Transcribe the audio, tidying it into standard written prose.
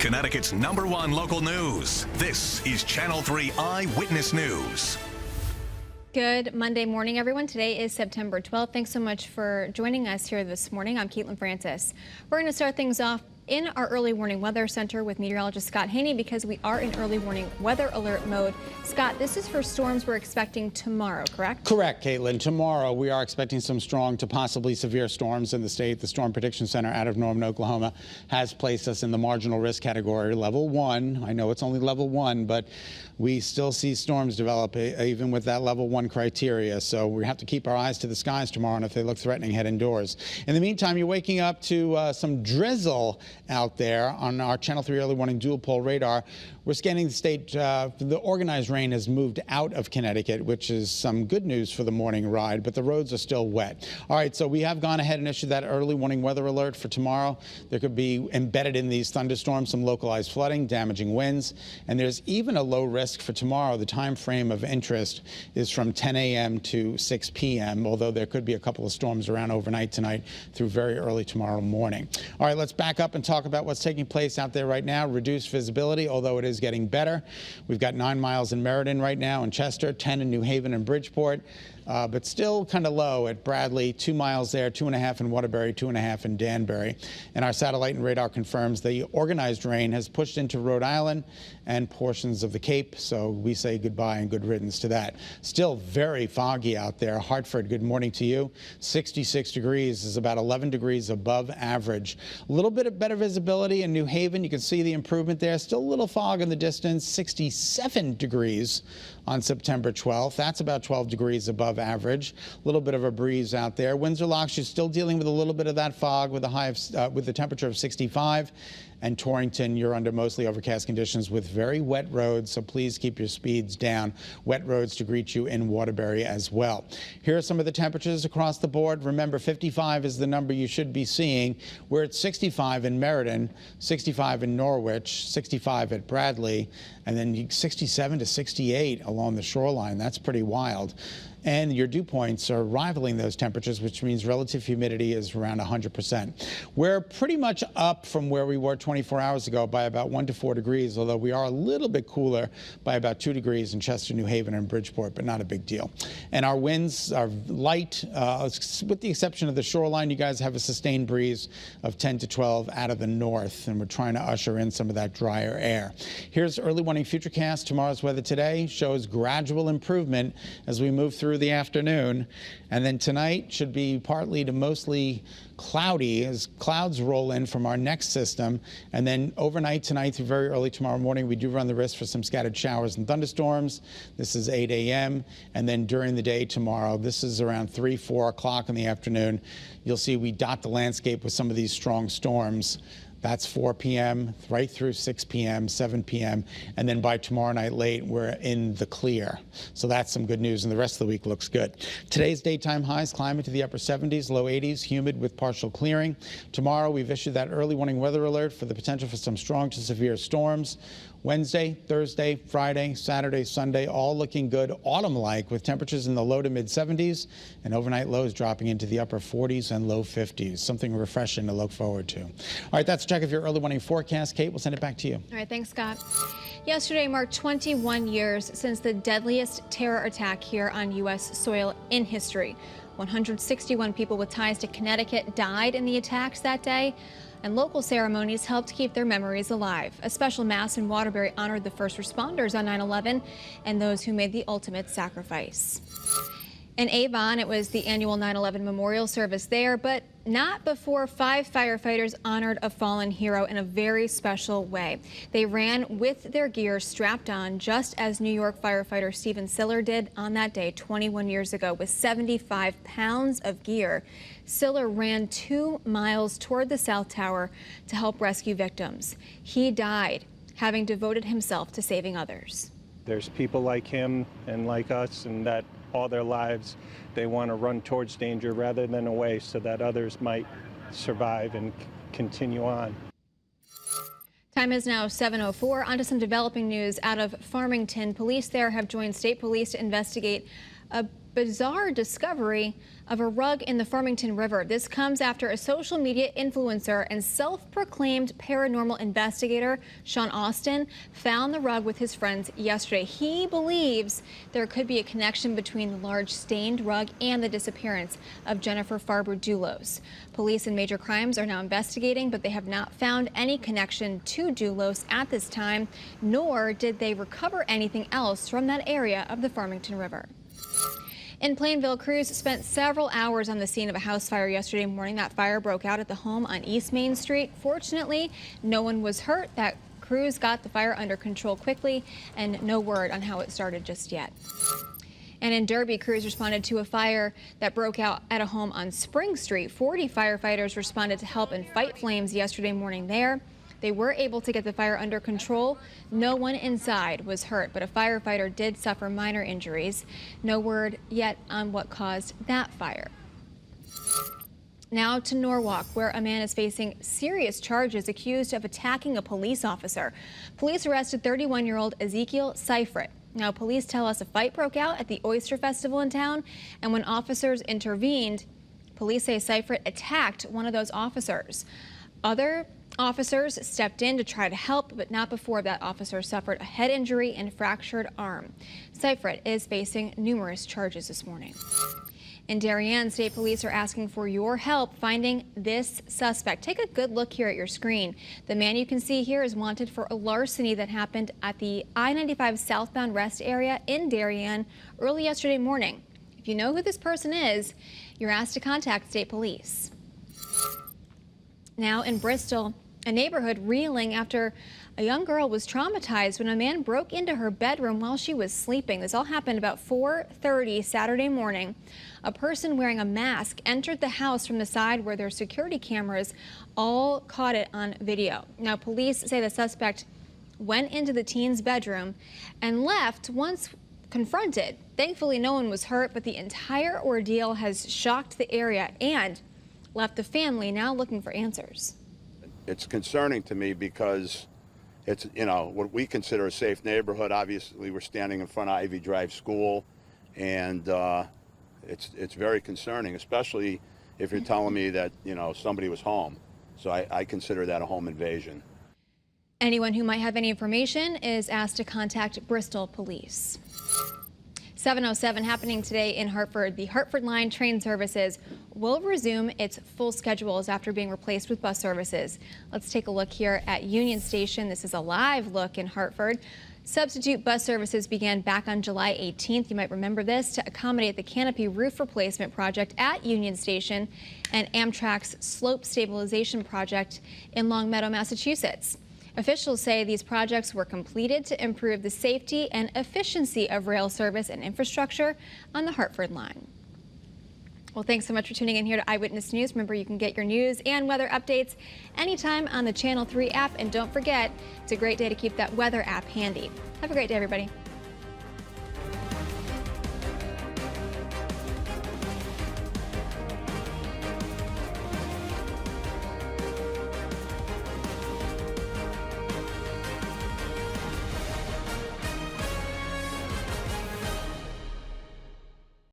Connecticut's #1 local news. This is Channel 3 Eyewitness News. Good Monday morning, everyone. Today is September 12th. Thanks so much for joining us here this morning. I'm Caitlin Francis. We're going to start things off in our early warning weather center with meteorologist Scott Haney because we are in early warning weather alert mode. Scott, this is for storms we're expecting tomorrow, correct? Correct, Caitlin. Tomorrow we are expecting some strong to possibly severe storms in the state. The Storm Prediction Center out of Norman, Oklahoma has placed us in the marginal risk category, level 1. I know it's only level 1, but we still see storms develop even with that level 1 criteria. So we have to keep our eyes to the skies tomorrow, and if they look threatening, head indoors. In the meantime, you're waking up to some drizzle out there on our Channel 3 early warning dual pole radar. We're scanning the state. The organized rain has moved out of Connecticut, which is some good news for the morning ride, but the roads are still wet. All right, so we have gone ahead and issued that early warning weather alert for tomorrow. There could be embedded in these thunderstorms some localized flooding, damaging winds, and there's even a low risk for tomorrow. The time frame of interest is from 10 a.m. to 6 p.m., although there could be a couple of storms around overnight tonight through very early tomorrow morning. All right, let's back up and talk about what's taking place out there right now. Reduced visibility, although it is getting better. We've got 9 miles in Meriden right now, in Chester, 10 in New Haven and Bridgeport, but still kind of low at Bradley, 2 miles there, 2.5 in Waterbury, 2.5 in Danbury. And our satellite and radar confirms the organized rain has pushed into Rhode Island and portions of the Cape, so we say goodbye and good riddance to that. Still very foggy out there. Hartford, good morning to you. 66 degrees is about 11 degrees above average. A little bit of better visibility in New Haven. You can see the improvement there. Still a little fog in the distance. 67 degrees on September 12th. That's about 12 degrees above average. A little bit of a breeze out there. Windsor Locks, you're still dealing with a little bit of that fog with a high of, with the temperature of 65. And Torrington, you're under mostly overcast conditions with very wet roads, so please keep your speeds down. Wet roads to greet you in Waterbury as well. Here are some of the temperatures across the board. Remember, 55 is the number you should be seeing. We're at 65 in Meriden, 65 in Norwich, 65 at Bradley, and then 67 to 68 along the shoreline. That's pretty wild. And your dew points are rivaling those temperatures, which means relative humidity is around 100%. We're pretty much up from where we were 24 hours ago by about 1 to 4 degrees, although we are a little bit cooler by about 2 degrees in Chester, New Haven, and Bridgeport, but not a big deal. And our winds are light, with the exception of the shoreline. You guys have a sustained breeze of 10 to 12 out of the north, and we're trying to usher in some of that drier air. Here's early warning futurecast. Tomorrow's weather today shows gradual improvement as we move through the afternoon, and then tonight should be partly to mostly cloudy as clouds roll in from our next system, and then overnight tonight through very early tomorrow morning we do run the risk for some scattered showers and thunderstorms. This is 8 a.m. and then during the day tomorrow, this is around 3-4 o'clock in the afternoon, you'll see we dot the landscape with some of these strong storms. That's 4 p.m. right through 6 p.m., 7 p.m., and then by tomorrow night late, we're in the clear. So that's some good news, and the rest of the week looks good. Today's daytime highs climbing to the upper 70s, low 80s, humid with partial clearing. Tomorrow, we've issued that early warning weather alert for the potential for some strong to severe storms. Wednesday, Thursday, Friday, Saturday, Sunday, all looking good, autumn-like, with temperatures in the low to mid-70s and overnight lows dropping into the upper 40s and low 50s. Something refreshing to look forward to. All right, that's a check of your early warning forecast. Kate, we'll send it back to you. All right, thanks, Scott. Yesterday marked 21 years since the deadliest terror attack here on U.S. soil in history. 161 people with ties to Connecticut died in the attacks that day, and local ceremonies helped keep their memories alive. A special mass in Waterbury honored the first responders on 9/11 and those who made the ultimate sacrifice. In Avon, it was the annual 9/11 memorial service there, but not before 5 firefighters honored a fallen hero in a very special way. They ran with their gear strapped on, just as New York firefighter Stephen Siller did on that day 21 years ago with 75 pounds of gear. Siller ran 2 miles toward the South Tower to help rescue victims. He died, having devoted himself to saving others. There's people like him and like us, and that all their lives they want to run towards danger rather than away so that others might survive and continue on. Time is now 7:04. On to some developing news out of Farmington. Police there have joined state police to investigate a bizarre discovery of a rug in the Farmington River. This comes after a social media influencer and self-proclaimed paranormal investigator, Sean Austin, found the rug with his friends yesterday. He believes there could be a connection between the large stained rug and the disappearance of Jennifer Farber-Dulos. Police and Major Crimes are now investigating, but they have not found any connection to Dulos at this time, nor did they recover anything else from that area of the Farmington River. In Plainville, crews spent several hours on the scene of a house fire yesterday morning. That fire broke out at the home on East Main Street. Fortunately, no one was hurt. That crews got the fire under control quickly, and no word on how it started just yet. And in Derby, crews responded to a fire that broke out at a home on Spring Street. 40 firefighters responded to help and fight flames yesterday morning there. They were able to get the fire under control. No one inside was hurt, but a firefighter did suffer minor injuries. No word yet on what caused that fire. Now to Norwalk, where a man is facing serious charges accused of attacking a police officer. Police arrested 31-year-old Ezekiel Seifert. Now, police tell us a fight broke out at the Oyster Festival in town, and when officers intervened, police say Seifert attacked one of those officers. Other officers stepped in to try to help, but not before that officer suffered a head injury and fractured arm. Seifert is facing numerous charges this morning. In Darien, state police are asking for your help finding this suspect. Take a good look here at your screen. The man you can see here is wanted for a larceny that happened at the I-95 southbound rest area in Darien early yesterday morning. If you know who this person is, you're asked to contact state police. Now in Bristol, a neighborhood reeling after a young girl was traumatized when a man broke into her bedroom while she was sleeping. This all happened about 4:30 Saturday morning. A person wearing a mask entered the house from the side where their security cameras all caught it on video. Now, police say the suspect went into the teen's bedroom and left once confronted. Thankfully, no one was hurt, but the entire ordeal has shocked the area and left the family now looking for answers. It's concerning to me because it's, what we consider a safe neighborhood. Obviously, we're standing in front of Ivy Drive School, and it's very concerning, especially if you're telling me that, somebody was home. So I consider that a home invasion. Anyone who might have any information is asked to contact Bristol Police. 7:07 happening today in Hartford. The Hartford line train services will resume its full schedules after being replaced with bus services. Let's take a look here at Union Station. This is a live look in Hartford. Substitute bus services began back on July 18th. You might remember this to accommodate the canopy roof replacement project at Union Station and Amtrak's slope stabilization project in Longmeadow, Massachusetts. Officials say these projects were completed to improve the safety and efficiency of rail service and infrastructure on the Hartford line. Well, thanks so much for tuning in here to Eyewitness News. Remember, you can get your news and weather updates anytime on the Channel 3 app. And don't forget, it's a great day to keep that weather app handy. Have a great day, everybody.